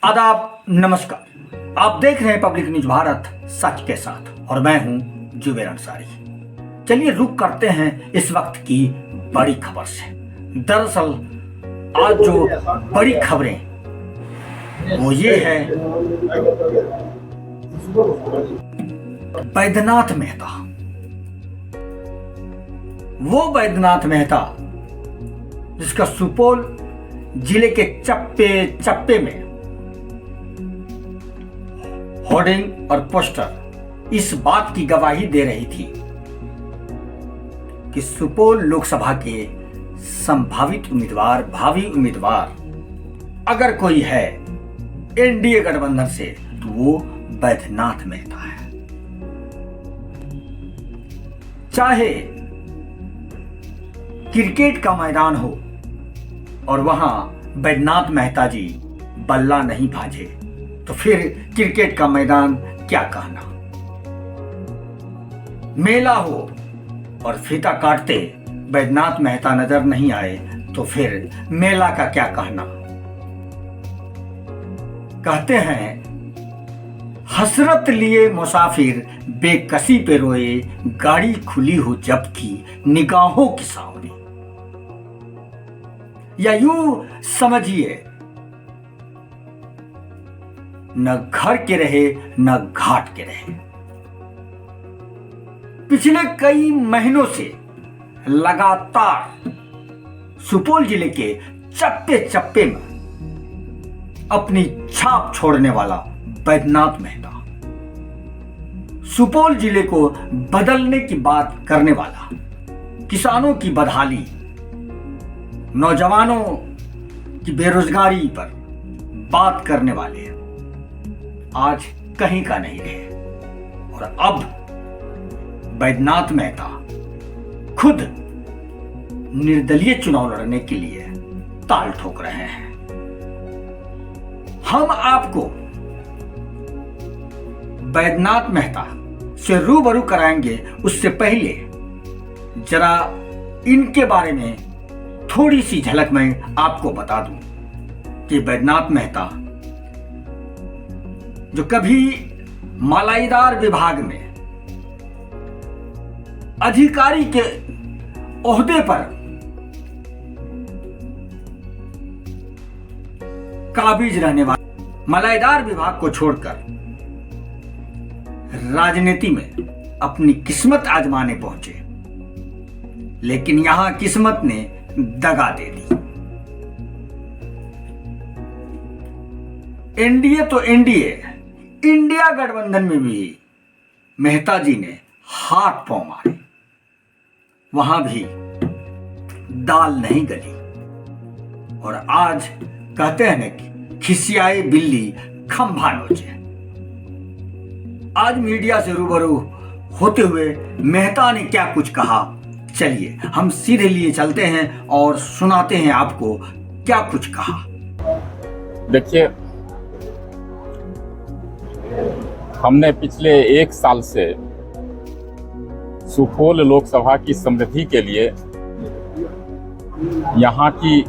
आदाब, नमस्कार। आप देख रहे हैं पब्लिक न्यूज भारत सच के साथ और मैं हूं जुबेर अंसारी। चलिए रुक करते हैं इस वक्त की बड़ी खबर से। दरअसल आज जो बड़ी खबरें वो ये है, बैद्यनाथ मेहता। वो बैद्यनाथ मेहता जिसका सुपौल जिले के चप्पे चप्पे में होर्डिंग और पोस्टर इस बात की गवाही दे रही थी कि सुपौल लोकसभा के संभावित उम्मीदवार, भावी उम्मीदवार अगर कोई है एनडीए गठबंधन से तो वो बैद्यनाथ मेहता है। चाहे क्रिकेट का मैदान हो और वहां बैद्यनाथ मेहता जी बल्ला नहीं भाजे तो फिर क्रिकेट का मैदान क्या कहना। मेला हो और फीता काटते बैद्यनाथ मेहता नजर नहीं आए तो फिर मेला का क्या कहना। कहते हैं हसरत लिए मुसाफिर बेकसी पे रोए, गाड़ी खुली हो जबकि निगाहों के सामने। या यूं समझिए, न घर के रहे न घाट के रहे। पिछले कई महीनों से लगातार सुपौल जिले के चप्पे चप्पे में अपनी छाप छोड़ने वाला बैद्यनाथ मेहता, सुपौल जिले को बदलने की बात करने वाला, किसानों की बदहाली, नौजवानों की बेरोजगारी पर बात करने वाले आज कहीं का नहीं रहे। और अब बैद्यनाथ मेहता खुद निर्दलीय चुनाव लड़ने के लिए ताल ठोक रहे हैं। हम आपको बैद्यनाथ मेहता से रूबरू कराएंगे। उससे पहले जरा इनके बारे में थोड़ी सी झलक मैं आपको बता दूं कि बैद्यनाथ मेहता जो कभी मालाईदार विभाग में अधिकारी के ओहदे पर काबिज रहने वाले, मालाईदार विभाग को छोड़कर राजनीति में अपनी किस्मत आजमाने पहुंचे, लेकिन यहां किस्मत ने दगा दे दी। एनडीए तो एनडीए, इंडिया गठबंधन में भी मेहता जी ने हाथ पांव मारे, वहां भी दाल नहीं गली। और आज कहते हैं ना कि खिसियाए बिल्ली खंभा नोचे। आज मीडिया से रूबरू होते हुए मेहता ने क्या कुछ कहा, चलिए हम सीधे लिए चलते हैं और सुनाते हैं आपको क्या कुछ कहा। देखिए, हमने पिछले 1 साल से सुपौल लोकसभा की समृद्धि के लिए, यहाँ की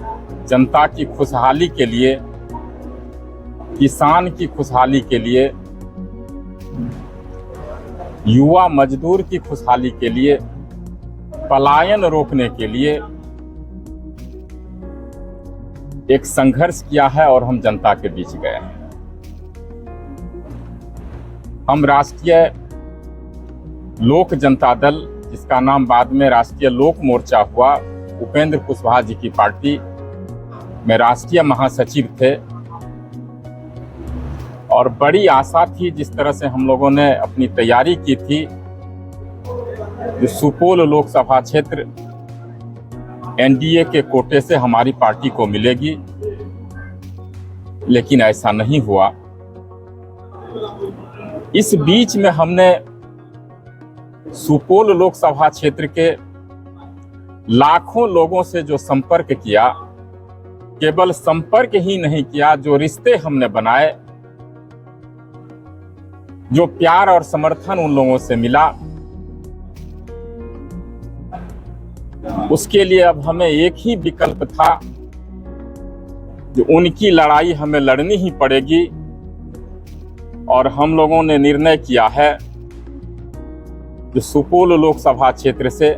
जनता की खुशहाली के लिए, किसान की खुशहाली के लिए, युवा मजदूर की खुशहाली के लिए, पलायन रोकने के लिए एक संघर्ष किया है और हम जनता के बीच गए हैं। हम राष्ट्रीय लोक जनता दल, जिसका नाम बाद में राष्ट्रीय लोक मोर्चा हुआ, उपेंद्र कुशवाहा जी की पार्टी में राष्ट्रीय महासचिव थे और बड़ी आशा थी, जिस तरह से हम लोगों ने अपनी तैयारी की थी, जो सुपौल लोकसभा क्षेत्र एनडीए के कोटे से हमारी पार्टी को मिलेगी, लेकिन ऐसा नहीं हुआ। इस बीच में हमने सुपौल लोकसभा क्षेत्र के लाखों लोगों से जो संपर्क किया, केवल संपर्क ही नहीं किया, जो रिश्ते हमने बनाए, जो प्यार और समर्थन उन लोगों से मिला, उसके लिए अब हमें एक ही विकल्प था जो उनकी लड़ाई हमें लड़नी ही पड़ेगी और हम लोगों ने निर्णय किया है जो सुपौल लोकसभा क्षेत्र से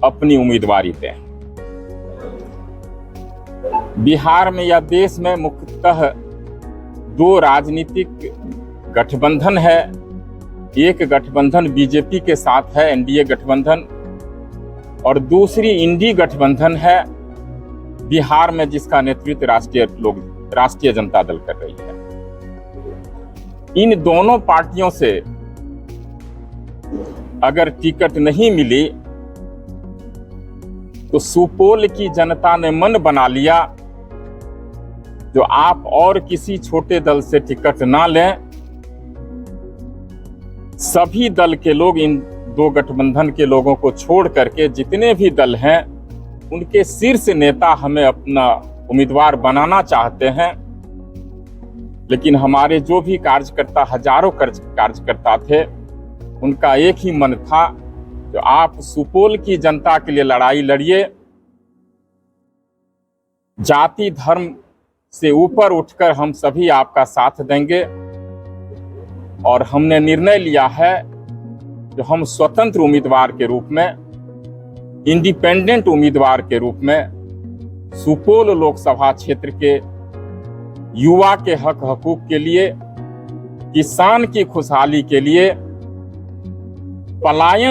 अपनी उम्मीदवारी दें। बिहार में या देश में मुख्यतः दो राजनीतिक गठबंधन है। एक गठबंधन बीजेपी के साथ है, एनडीए गठबंधन, और दूसरी इंडी गठबंधन है बिहार में, जिसका नेतृत्व राष्ट्रीय जनता दल कर रही है। इन दोनों पार्टियों से अगर टिकट नहीं मिली तो सुपौल की जनता ने मन बना लिया जो आप और किसी छोटे दल से टिकट ना लें, सभी दल के लोग, इन दो गठबंधन के लोगों को छोड़ करके जितने भी दल हैं उनके शीर्ष नेता हमें अपना उम्मीदवार बनाना चाहते हैं। लेकिन हमारे जो भी कार्यकर्ता, हजारों कार्यकर्ता थे, उनका एक ही मन था जो आप सुपौल की जनता के लिए लड़ाई लड़िए, जाति धर्म से ऊपर उठकर हम सभी आपका साथ देंगे। और हमने निर्णय लिया है जो हम स्वतंत्र उम्मीदवार के रूप में, इंडिपेंडेंट उम्मीदवार के रूप में सुपौल लोकसभा क्षेत्र के युवा के हक हकूक के लिए, किसान की खुशहाली के लिए, पलायन